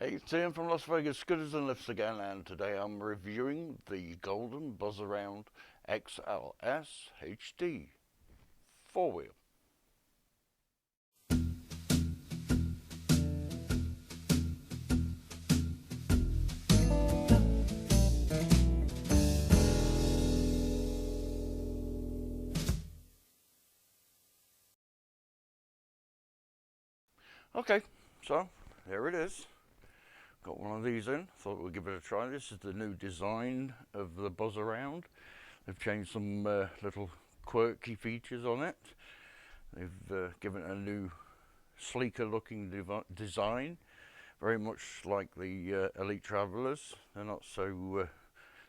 Hey, it's Ian from Las Vegas Scooters and Lifts again, and today I'm reviewing the Golden BuzzAround XLS HD 4-wheel. Okay, so there it is. Got one of these in, thought we'd give it a try. This is the new design of the BuzzAround. They've changed some little quirky features on it. They've given it a new sleeker looking design, very much like the Elite Travelers. They're not so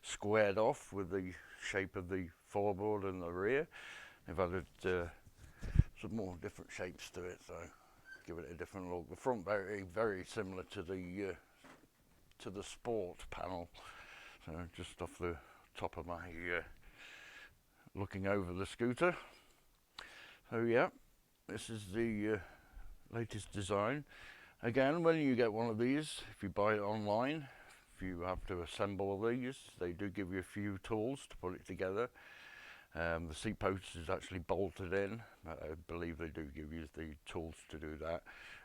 squared off with the shape of the foreboard and the rear. They've added some more different shapes to it, so give it a different look. The front very similar to the sport panel. So just off the top of my looking over the scooter. So yeah, this is the latest design. Again, when you get one of these, if you buy it online, if you have to assemble these, they do give you a few tools to put it together. The seat post is actually bolted in. I believe they do give you the tools to do that.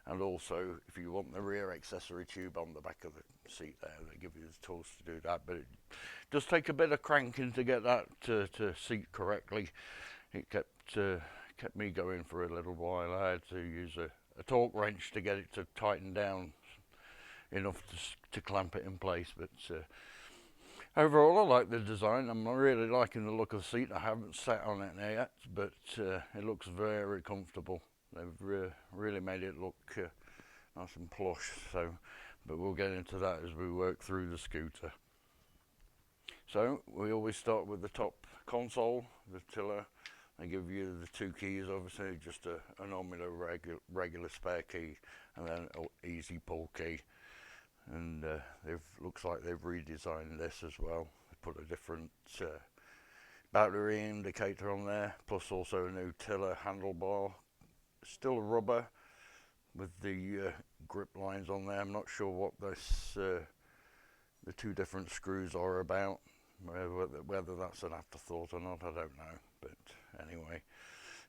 And also, if you want the rear accessory tube on the back of the seat there, they give you the tools to do that. But it does take a bit of cranking to get that to seat correctly. It kept me going for a little while. I had to use a torque wrench to get it to tighten down enough to clamp it in place. But overall, I like the design. I'm really liking the look of the seat. I haven't sat on it yet, but it looks very comfortable. They've really made it look nice and plush. So, but we'll get into that as we work through the scooter. So we always start with the top console, the tiller. They give you the two keys, obviously, just a normal regular spare key, and then an easy pull key. And looks like they've redesigned this as well. They put a different battery indicator on there, plus also a new tiller handlebar. Still rubber with the grip lines on there. I'm not sure what the two different screws are about. Whether that's an afterthought or not, I don't know. But anyway,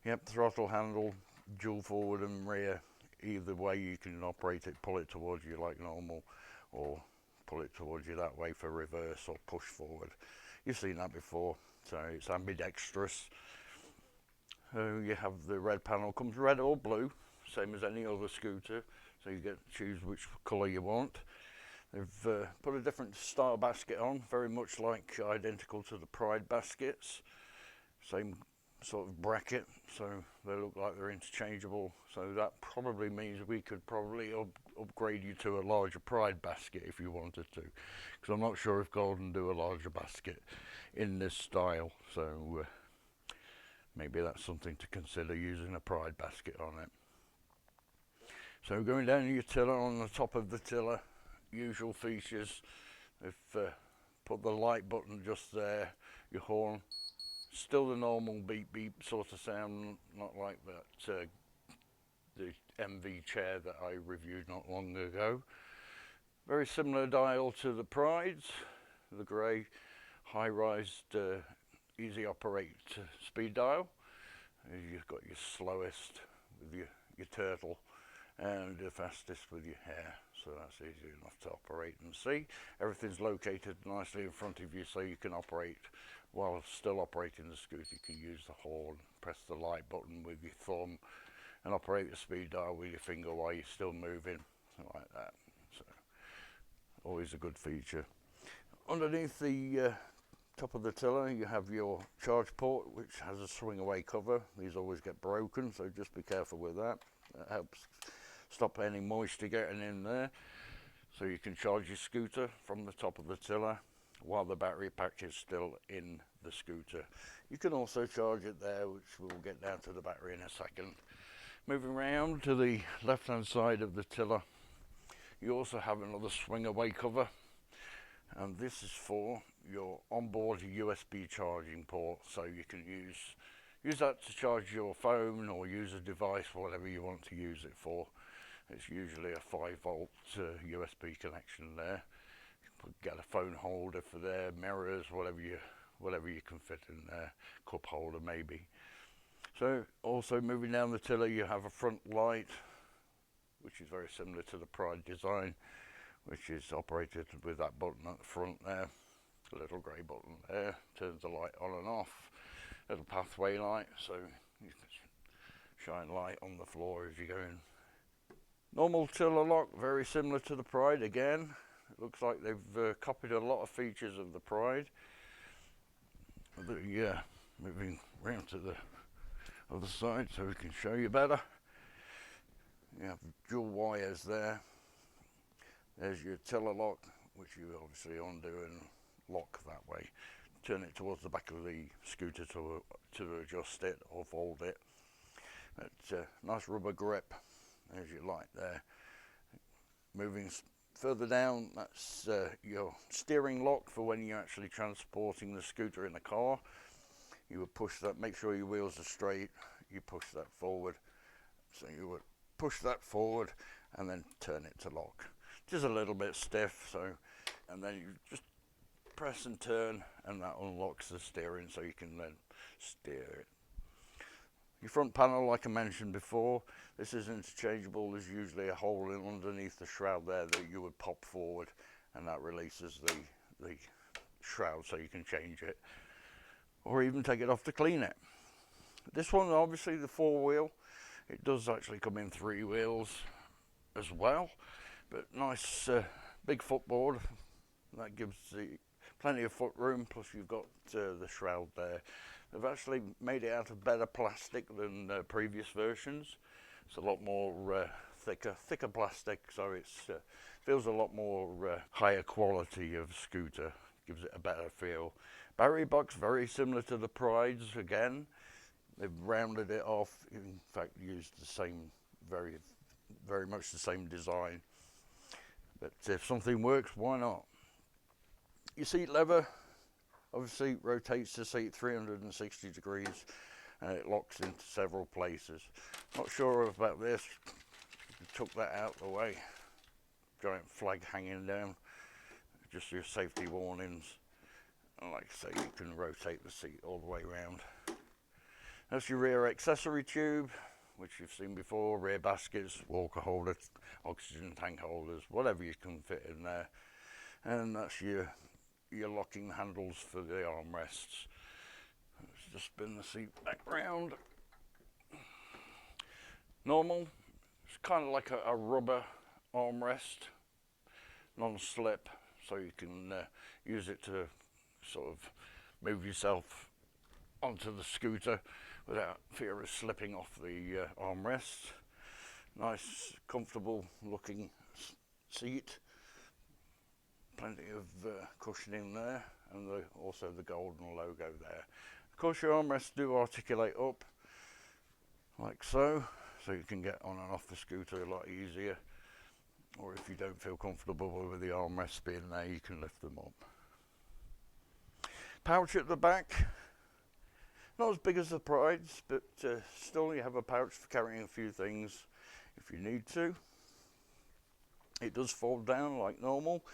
yep, throttle handle, dual forward and rear. Either way you can operate it, pull it towards you like normal, or pull it towards you that way for reverse or push forward. You've seen that before, so it's ambidextrous. So you have the red panel, comes red or blue, same as any other scooter, so you get to choose which colour you want. They've put a different style basket on, very much like identical to the Pride baskets. Same sort of bracket, so they look like they're interchangeable. So that probably means we could probably upgrade you to a larger Pride basket if you wanted to, because I'm not sure if Golden do a larger basket in this style. So maybe that's something to consider, using a Pride basket on it. So going down your tiller, on the top of the tiller, usual features. They've put the light button just there, your horn. Still the normal beep beep sort of sound, not like that the MV chair that I reviewed not long ago. Very similar dial to the Prides, the grey high-rised easy operate speed dial. You've got your slowest with your turtle, and the fastest with your hare, so that's easy enough to operate and see. Everything's located nicely in front of you, so you can operate while still operating the scooter. You can use the horn, press the light button with your thumb, and operate the speed dial with your finger while you're still moving, something like that. So always a good feature. Underneath the top of the tiller, you have your charge port, which has a swing away cover. These always get broken, so just be careful with that. That helps stop any moisture getting in there, so you can charge your scooter from the top of the tiller while the battery pack is still in the scooter. You can also charge it there, which we'll get down to the battery in a second. Moving around to the left hand side of the tiller, you also have another swing away cover, and this is for your onboard USB charging port, so you can use that to charge your phone or use a device, whatever you want to use it for. It's usually a 5-volt USB connection there. You get a phone holder for there, mirrors, whatever you can fit in there, cup holder maybe. So also moving down the tiller, you have a front light, which is very similar to the Pride design, which is operated with that button at the front there. The little grey button there turns the light on and off. Little pathway light, so you can shine light on the floor as you're going. Normal tiller lock, very similar to the Pride again. It looks like they've copied a lot of features of the Pride. Moving round to the other side so we can show you better. You have dual wires there. There's your tiller lock, which you obviously undo and lock that way. Turn it towards the back of the scooter to adjust it or fold it. It's a nice rubber grip. There's your light there. Moving further down, that's your steering lock for when you're actually transporting the scooter in the car. You would push that, make sure your wheels are straight, you push that forward. So you would push that forward and then turn it to lock. Just a little bit stiff, and then you just press and turn, and that unlocks the steering so you can then steer it. Your front panel, like I mentioned before, this is interchangeable. There's usually a hole underneath the shroud there that you would pop forward, and that releases the shroud so you can change it, or even take it off to clean it. This one, obviously the 4-wheel, it does actually come in 3 wheels as well, but nice big footboard. That gives plenty of foot room, plus you've got the shroud there. They've actually made it out of better plastic than previous versions. It's a lot more thicker plastic, so it feels a lot more higher quality of scooter. Gives it a better feel. Battery box, very similar to the Prides again. They've rounded it off, in fact used the same, very much the same design. But if something works, why not? Your seat lever obviously rotates the seat 360 degrees and it locks into several places. Not sure about this, took that out of the way. Giant flag hanging down, just your safety warnings. And like I say, you can rotate the seat all the way around. That's your rear accessory tube, which you've seen before, rear baskets, walker holders, oxygen tank holders, whatever you can fit in there. And that's your locking handles for the armrests. Let's just spin the seat back round. Normal, it's kind of like a rubber armrest, non-slip, so you can use it to sort of move yourself onto the scooter without fear of slipping off the armrests. Nice, comfortable looking seat. Plenty of cushioning there, and also the golden logo there. Of course, your armrests do articulate up, like so you can get on and off the scooter a lot easier. Or if you don't feel comfortable with the armrests being there, you can lift them up. Pouch at the back, not as big as the Prides, but still you have a pouch for carrying a few things if you need to. It does fold down like normal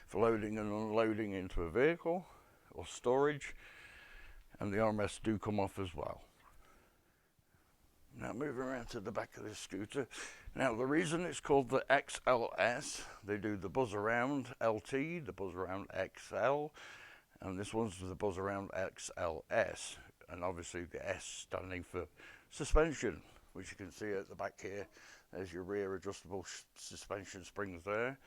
for loading and unloading into a vehicle or storage, and the armrests do come off as well. Now moving around to the back of this scooter. Now the reason it's called the XLS, they do the BuzzAround LT, the BuzzAround XL, and this one's the BuzzAround XLS, and obviously the S standing for suspension, which you can see at the back here. There's your rear adjustable suspension springs there.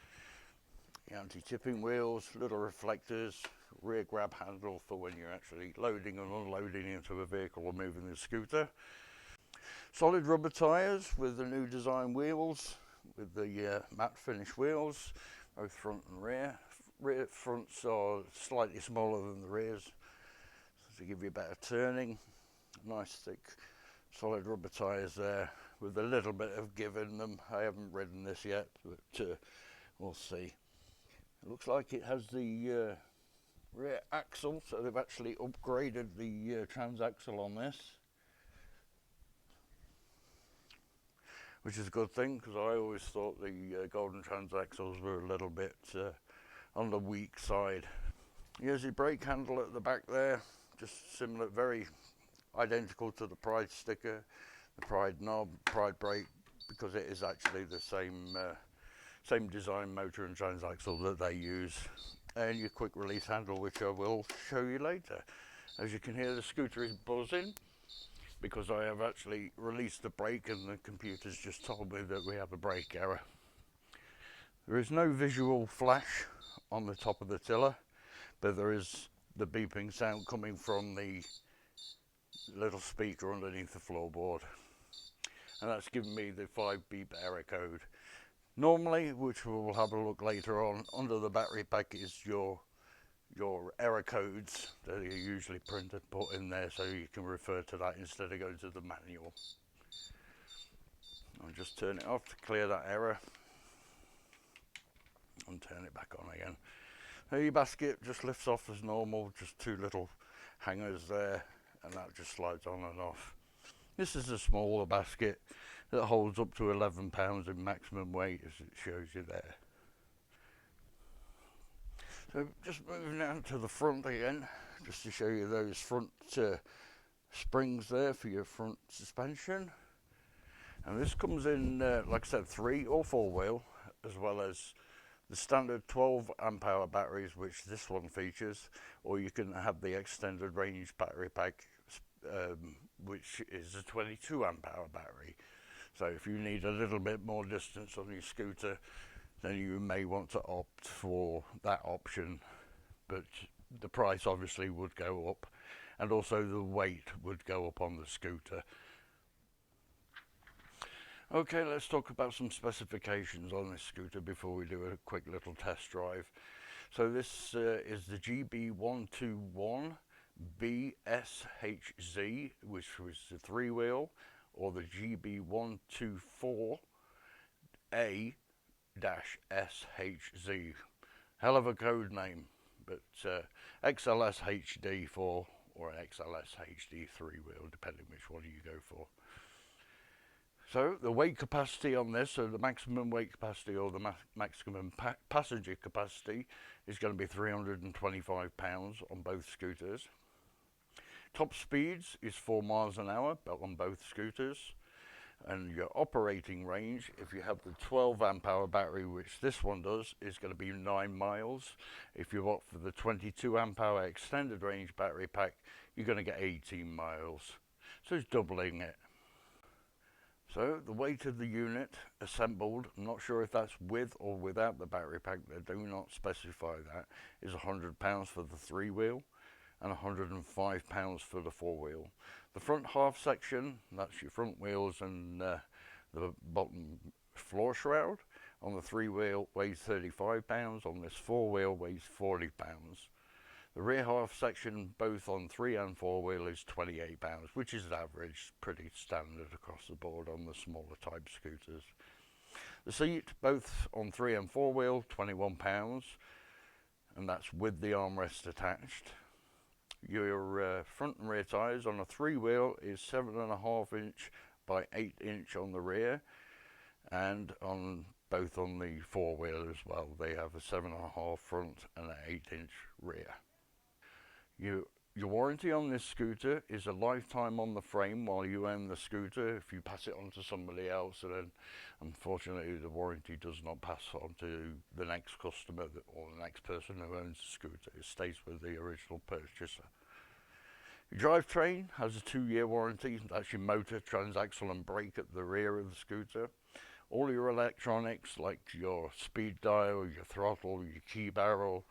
Your anti-tipping wheels, little reflectors, rear grab handle for when you're actually loading and unloading into a vehicle or moving the scooter. Solid rubber tyres with the new design wheels, with the matte finish wheels, both front and rear. Rear fronts are slightly smaller than the rears to give you better turning. Nice thick solid rubber tyres there with a little bit of give in them. I haven't ridden this yet, but we'll see. It looks like it has the rear axle, so they've actually upgraded the transaxle on this. which is a good thing because I always thought the Golden transaxles were a little bit on the weak side. Here's your brake handle at the back there, just similar, very identical to the Pride sticker, the Pride knob, Pride brake, because it is actually the same design motor and transaxle that they use. And your quick release handle, which I will show you later. As you can hear, the scooter is buzzing because I have actually released the brake and the computer's just told me that we have a brake error. There is no visual flash on the top of the tiller, but there is the beeping sound coming from the little speaker underneath the floorboard, and that's given me the 5 beep error code. Normally, which we'll have a look later on, under the battery pack is your error codes that are usually printed, put in there, so you can refer to that instead of going to the manual. I'll just turn it off to clear that error and turn it back on again. Now your basket just lifts off as normal, just 2 little hangers there, and that just slides on and off. This is a smaller basket that holds up to 11 pounds in maximum weight, as it shows you there. So just moving down to the front again, just to show you those front springs there for your front suspension. And this comes in, like I said, 3 or 4 wheel, as well as the standard 12 amp hour batteries, which this one features, or you can have the extended range battery pack, which is a 22 amp hour battery. So if you need a little bit more distance on your scooter, then you may want to opt for that option, but the price obviously would go up, and also the weight would go up on the scooter. Okay, let's talk about some specifications on this scooter before we do a quick little test drive. So this is the GB121 BSHZ, which was the 3 wheel, or the GB124A-SHZ. Hell of a code name, but XLS HD4 or an XLS HD 3 wheel, depending which one you go for. So the weight capacity on this, so the maximum weight capacity or the maximum passenger capacity, is going to be 325 pounds on both scooters. Top speeds is 4 miles an hour on both scooters. And your operating range, if you have the 12 amp hour battery, which this one does, is going to be 9 miles. If you opt for the 22 amp hour extended range battery pack, you're going to get 18 miles. So it's doubling it. So the weight of the unit assembled, I'm not sure if that's with or without the battery pack, they do not specify that, is 100 pounds for the 3 wheel and 105 pounds for the 4 wheel. The front half section, that's your front wheels and the bottom floor shroud, on the 3 wheel weighs 35 pounds, on this 4 wheel weighs 40 pounds. The rear half section, both on 3 and 4 wheel, is 28 pounds, which is average, pretty standard across the board on the smaller type scooters. The seat, both on 3 and 4 wheel, 21 pounds, and that's with the armrest attached. Your front and rear tyres on a 3 wheel is 7.5 inch by 8 inch on the rear, and on both on the 4 wheel as well. They have a 7.5 front and an 8 inch rear. Your warranty on this scooter is a lifetime on the frame while you own the scooter. If you pass it on to somebody else, then unfortunately the warranty does not pass on to the next customer or the next person who owns the scooter. It stays with the original purchaser. Your drivetrain has a 2-year warranty. That's your motor, transaxle and brake at the rear of the scooter. All your electronics, like your speed dial, your throttle, your key barrel,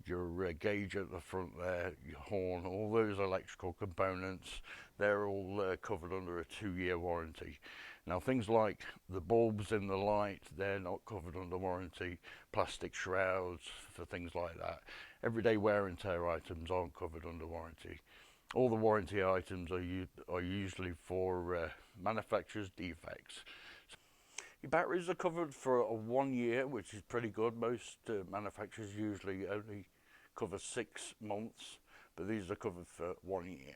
your gauge at the front there, your horn, all those electrical components, they're all covered under a 2-year warranty. Now things like the bulbs in the light, they're not covered under warranty. Plastic shrouds for things like that. Everyday wear and tear items aren't covered under warranty. All the warranty items are usually for manufacturer's defects. Your batteries are covered for 1 year, which is pretty good. Most manufacturers usually only cover 6 months, but these are covered for 1 year.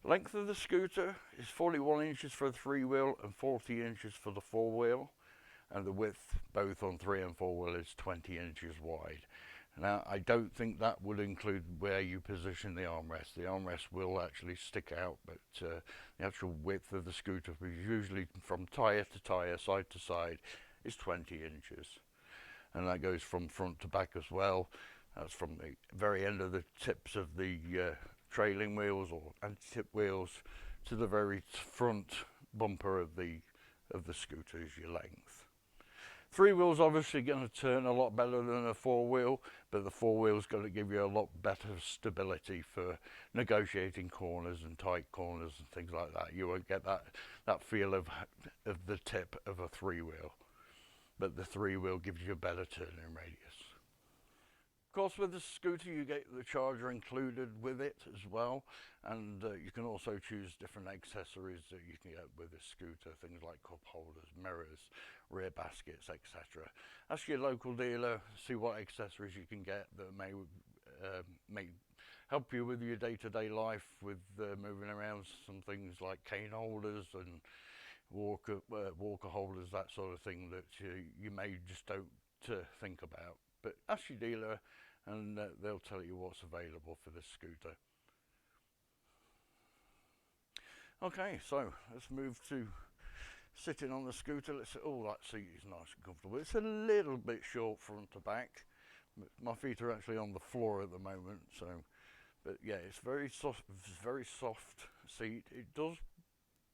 Length of the scooter is 41 inches for the 3-wheel and 40 inches for the 4-wheel, and the width both on 3 and 4-wheel is 20 inches wide. Now, I don't think that would include where you position the armrest. The armrest will actually stick out, but the actual width of the scooter, which is usually from tyre to tyre, side to side, is 20 inches. And that goes from front to back as well. That's from the very end of the tips of the trailing wheels or anti-tip wheels to the very front bumper of the scooter is your length. 3-wheel's obviously going to turn a lot better than a 4-wheel, but the 4-wheel's going to give you a lot better stability for negotiating corners and tight corners and things like that. You won't get that feel of the tip of a 3-wheel, but the 3-wheel gives you a better turning radius. Of course, with the scooter you get the charger included with it as well, and you can also choose different accessories that you can get with this scooter, things like cup holders, mirrors, rear baskets, etc. Ask your local dealer, see what accessories you can get that may help you with your day-to-day life, with moving around. Some things like cane holders and walker holders, that sort of thing that you may just don't think about. But ask your dealer and they'll tell you what's available for this scooter. Okay, so let's move to sitting on the scooter. Oh, that seat is nice and comfortable. It's a little bit short front to back. My feet are actually on the floor at the moment, so, but yeah, it's very soft seat. It does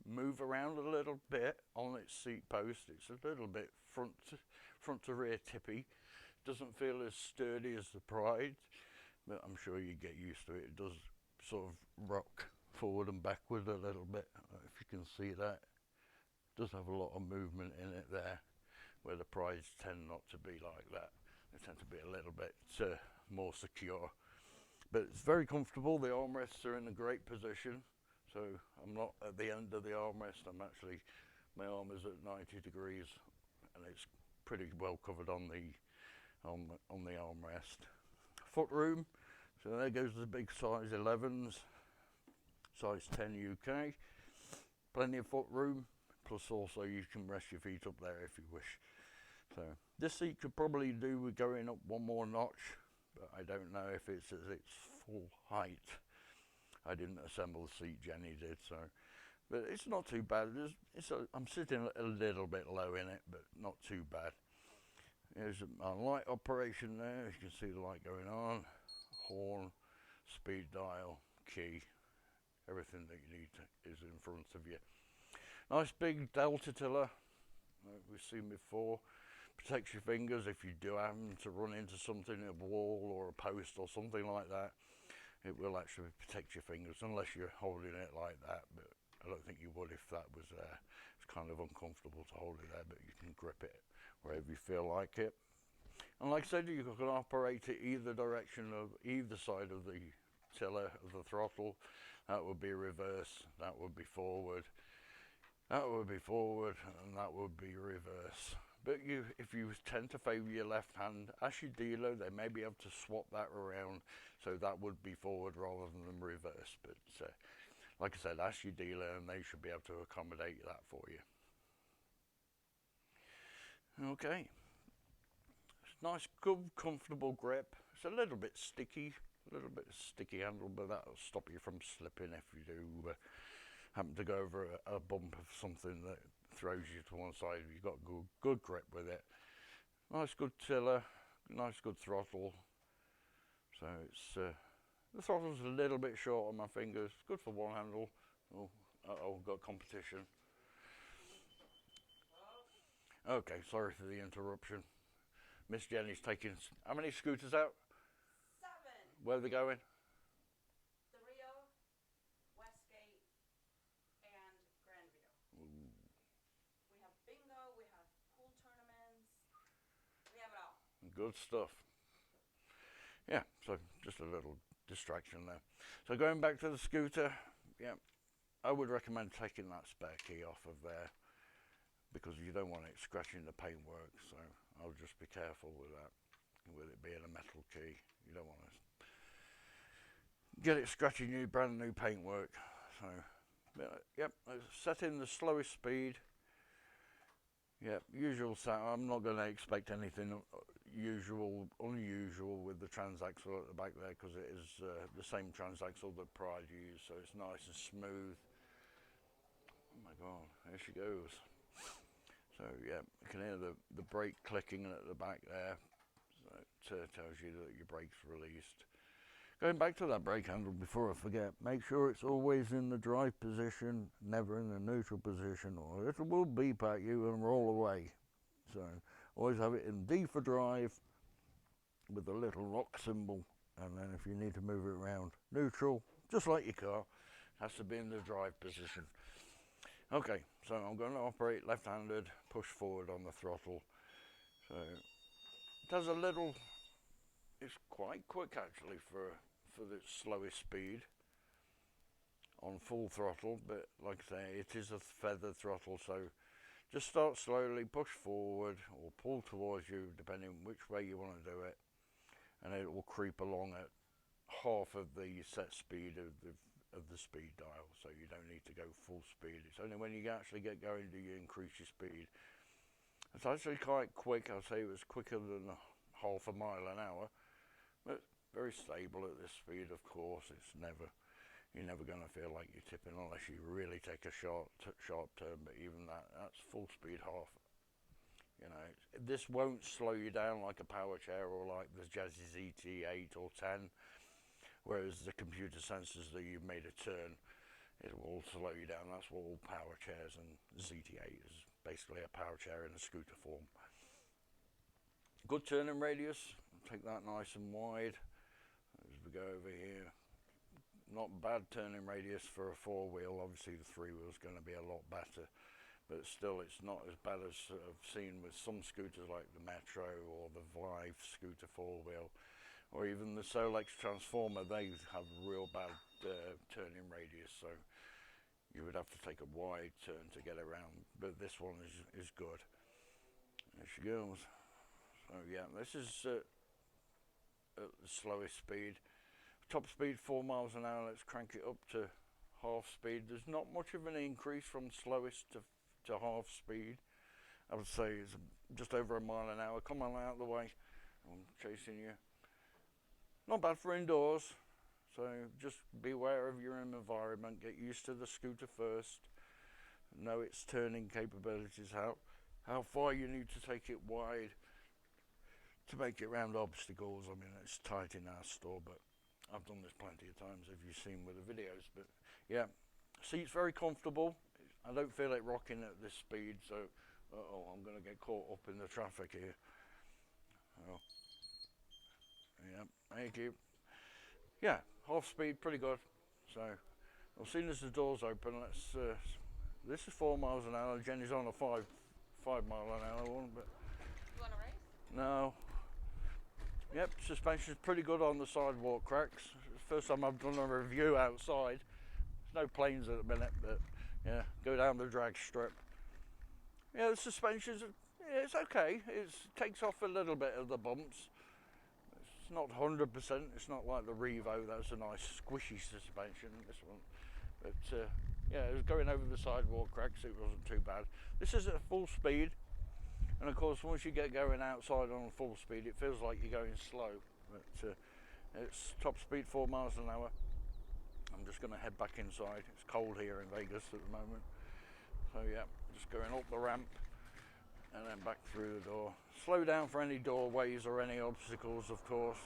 move around a little bit on its seat post. It's a little bit front to rear tippy. Doesn't feel as sturdy as the Pride, but I'm sure you get used to it. It does sort of rock forward and backward a little bit, if you can see that. It does have a lot of movement in it there, where the Prides tend not to be like that. They tend to be a little bit more secure, but it's very comfortable. The armrests are in a great position, so I'm not at the end of the armrest. My arm is at 90 degrees, and it's pretty well covered on the armrest. Foot room, so there goes the big size 11s, size 10 UK. Plenty of foot room, plus also you can rest your feet up there if you wish. So this seat could probably do with going up one more notch, but I don't know if it's at its full height. I didn't assemble the seat, Jenny did, so. But it's not too bad. I'm sitting a little bit low in it, but not too bad. There's a light operation there. You can see the light going on, horn, speed dial, key, everything that you need is in front of you. Nice big delta tiller, like we've seen before. Protects your fingers if you do happen to run into something, a wall or a post or something like that. It will actually protect your fingers, unless you're holding it like that, but I don't think you would if that was there. It's kind of uncomfortable to hold it there, but you can grip it wherever you feel like it. And like I said, you can operate it either direction of either side of the tiller of the throttle. That would be reverse, that would be forward, that would be forward, and that would be reverse. But if you tend to favour your left hand, ask your dealer, they may be able to swap that around, so that would be forward rather than reverse. But like I said, ask your dealer and they should be able to accommodate that for you. Okay, it's nice, good, comfortable grip. It's a little bit sticky handle, but that'll stop you from slipping if you do happen to go over a bump of something that throws you to one side. You've got good grip with it. Nice good tiller, nice good throttle. So it's the throttle's a little bit short on my fingers. Good for one handle. Oh, got competition. Okay, sorry for the interruption. Miss Jenny's taking how many scooters out? 7. Where are they going? The Rio, Westgate, and Grandview. Ooh. We have bingo, we have pool tournaments, we have it all. Good stuff. Yeah, so just a little distraction there. So going back to the scooter, yeah, I would recommend taking that spare key off of there, because you don't want it scratching the paintwork, so I'll just be careful with that. With it being a metal key, you don't want to get it scratching your brand new paintwork. So, yep, set in the slowest speed. Yep, usual sound. I'm not going to expect anything unusual with the transaxle at the back there, because it is the same transaxle that Pride used, so it's nice and smooth. Oh my god, there she goes. So yeah, you can hear the brake clicking at the back there, so it tells you that your brake's released. Going back to that brake handle before I forget, make sure it's always in the drive position, never in the neutral position, or it will beep at you and roll away. So always have it in D for drive with the little lock symbol, and then if you need to move it around, neutral, just like your car, has to be in the drive position. Okay, so I'm going to operate left-handed, push forward on the throttle. So it does a little, it's quite quick actually for the slowest speed on full throttle, but like I say, it is a feather throttle, so just start slowly, push forward or pull towards you depending on which way you want to do it, and it will creep along at half of the set speed of the speed dial, so you don't need to go full speed. It's only when you actually get going do you increase your speed. It's actually quite quick. I'd say it was quicker than half a mile an hour, but very stable at this speed. Of course, you're never going to feel like you're tipping unless you really take a sharp turn, but even that's full speed half. You know, this won't slow you down like a power chair or like the Jazzy ZT8 or 10, whereas the computer senses that you've made a turn, it will slow you down. That's what all power chairs, and ZT8 is basically a power chair in a scooter form. Good turning radius, take that nice and wide as we go over here. Not bad turning radius for a four-wheel. Obviously the three-wheel is going to be a lot better, but still it's not as bad as I've seen with some scooters like the Metro or the Vive scooter four-wheel, or even the Solex Transformer. They have real bad turning radius, so you would have to take a wide turn to get around, but this one is good. There she goes. So yeah, this is at the slowest speed. Top speed 4 miles an hour. Let's crank it up to half speed. There's not much of an increase from slowest to half speed. I would say it's just over a mile an hour. Come on out of the way, I'm chasing you. Not bad for indoors, so just be aware of your environment. Get used to the scooter first. Know its turning capabilities, how far you need to take it wide to make it round obstacles. I mean, it's tight in our store, but I've done this plenty of times, if you've seen with the videos. But yeah, seat's very comfortable. I don't feel it rocking at this speed, so I'm going to get caught up in the traffic here. Oh. Yeah, thank you. Yeah, half speed, pretty good. So, as soon as the doors open, this is 4 miles an hour. Jenny's on a 5 mile an hour one, but. You want to race? No. Yep, suspension's pretty good on the sidewalk cracks. First time I've done a review outside. There's no planes at the minute, but yeah, go down the drag strip. Yeah, the suspension's, it's okay. It takes off a little bit of the bumps. It's not 100%. It's not like the Revo. That's a nice squishy suspension. This one, but yeah, it was going over the sidewalk cracks. It wasn't too bad. This is at full speed. And of course, once you get going outside on full speed, it feels like you're going slow. But it's top speed 4 miles an hour. I'm just going to head back inside. It's cold here in Vegas at the moment. So yeah, just going up the ramp and then back through the door. Slow down for any doorways or any obstacles, of course.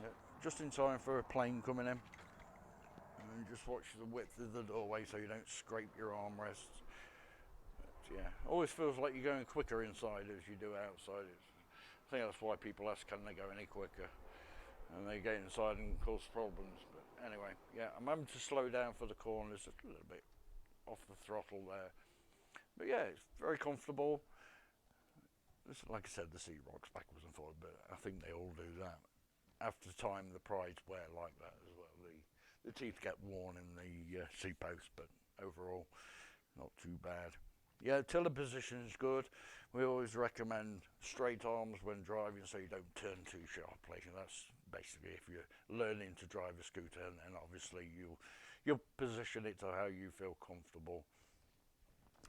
Yeah, just in time for a plane coming in. And just watch the width of the doorway so you don't scrape your armrests. Yeah, always feels like you're going quicker inside as you do outside. I think that's why people ask, can they go any quicker? And they get inside and cause problems. But anyway, yeah, I'm having to slow down for the corners, just a little bit off the throttle there. But yeah, it's very comfortable. Like I said, the seat rocks backwards and forwards, but I think they all do that. After time, the Prides wear like that as well. The teeth get worn in the seat post, but overall, not too bad. Yeah, tiller position is good. We always recommend straight arms when driving so you don't turn too sharply. That's basically if you're learning to drive a scooter, and obviously you'll position it to how you feel comfortable.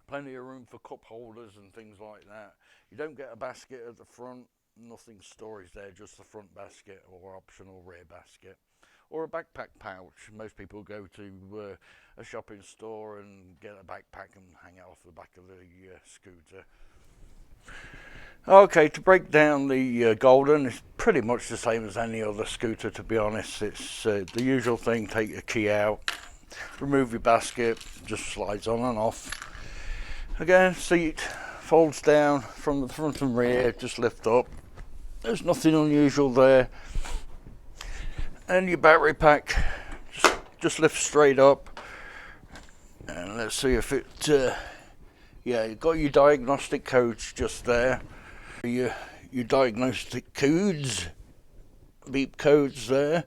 Plenty of room for cup holders and things like that. You don't get a basket at the front, nothing storage there, just the front basket or optional rear basket. Or a backpack pouch. Most people go to a shopping store and get a backpack and hang it off the back of the scooter. Okay, to break down the Golden, it's pretty much the same as any other scooter, to be honest. It's the usual thing: take your key out, remove your basket, just slides on and off. Again, seat folds down from the front and rear, just lift up. There's nothing unusual there. And your battery pack just lifts straight up. And let's see if it, yeah, you've got your diagnostic codes just there. Your diagnostic codes, beep codes there.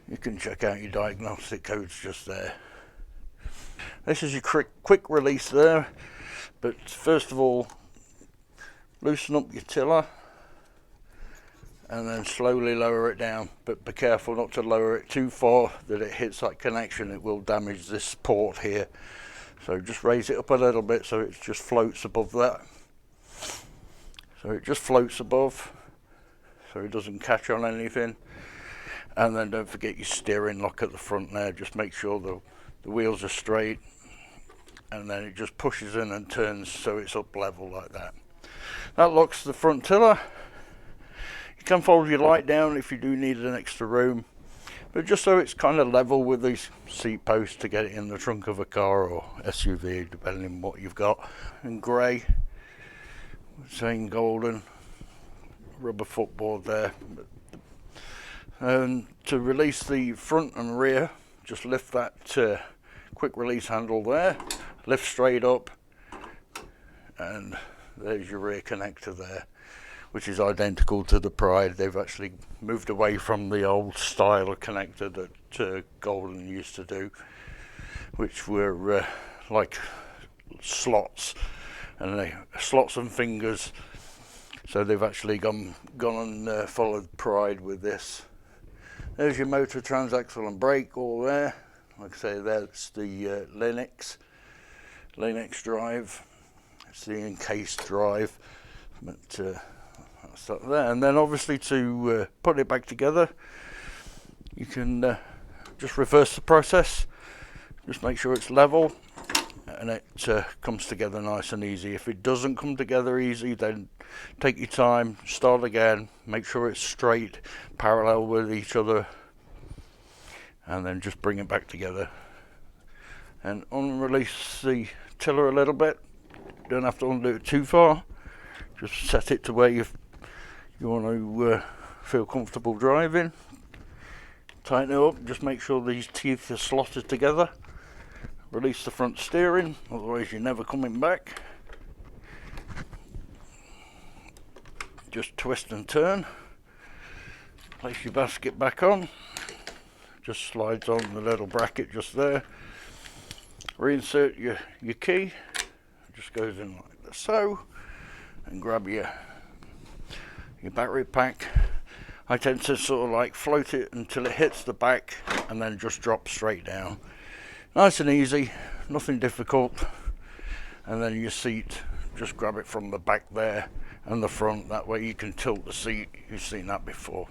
You can check out your diagnostic codes just there. This is your quick release there, but first of all, loosen up your tiller and then slowly lower it down, but be careful not to lower it too far that it hits that connection. It will damage this port here. So just raise it up a little bit so it just floats above that. So it just floats above so it doesn't catch on anything. And then don't forget your steering lock at the front there. Just make sure the wheels are straight, and then it just pushes in and turns so it's up level like that. That locks the front tiller. You can fold your light down if you do need an extra room, but just so it's kind of level with these seat posts to get it in the trunk of a car or SUV, depending on what you've got. And grey, saying Golden, rubber footboard there. And to release the front and rear, just lift that quick release handle there, lift straight up, and there's your rear connector there, which is identical to the Pride. They've actually moved away from the old style of connector that Golden used to do, which were like slots and fingers. So they've actually gone and followed Pride with this. There's your motor, transaxle and brake all there. Like I say, that's the Linux drive. It's the encased drive, but that's that there. And then obviously to put it back together, you can just reverse the process. Just make sure it's level, and it comes together nice and easy. If it doesn't come together easy, then take your time, start again, make sure it's straight, parallel with each other, and then just bring it back together. And unrelease the tiller a little bit. Don't have to undo it too far. Just set it to where you want to feel comfortable driving. Tighten it up, just make sure these teeth are slotted together. Release the front steering, otherwise you're never coming back. Just twist and turn. Place your basket back on. Just slides on the little bracket just there. Reinsert your key. Just goes in like so. And grab your battery pack. I tend to sort of like float it until it hits the back and then just drop straight down. Nice and easy, nothing difficult. And then your seat, just grab it from the back there and the front. That way you can tilt the seat. You've seen that before.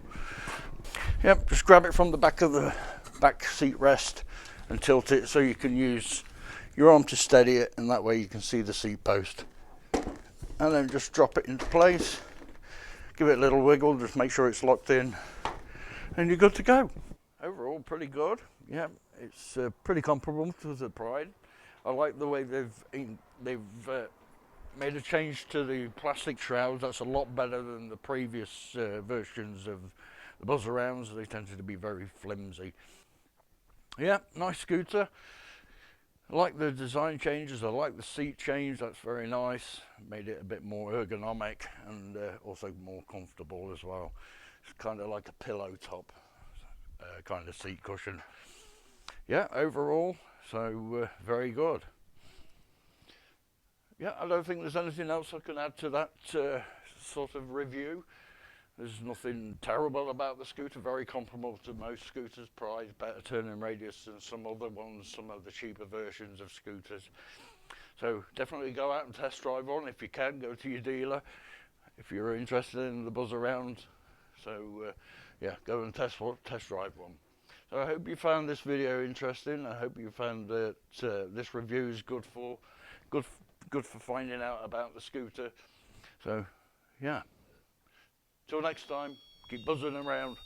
Yep, just grab it from the back of the back seat rest and tilt it so you can use your arm to steady it, and that way you can see the seat post. And then just drop it into place. Give it a little wiggle, just make sure it's locked in, and you're good to go. Overall, pretty good. Yeah, it's pretty comparable to the Pride. I like the way they've made a change to the plastic shrouds. That's a lot better than the previous versions of the BuzzArounds. They tended to be very flimsy. Yeah, nice scooter. I like the design changes. I like the seat change. That's very nice. Made it a bit more ergonomic and also more comfortable as well. It's kind of like a pillow top kind of seat cushion. Yeah, overall, so very good. Yeah, I don't think there's anything else I can add to that sort of review. There's nothing terrible about the scooter, very comparable to most scooters, price, better turning radius than some other ones, some of the cheaper versions of scooters. So definitely go out and test drive one if you can, go to your dealer if you're interested in the BuzzAround. So yeah, go and test drive one. So I hope you found this video interesting. I hope you found that this review is good for finding out about the scooter. So yeah. Till next time, keep buzzing around.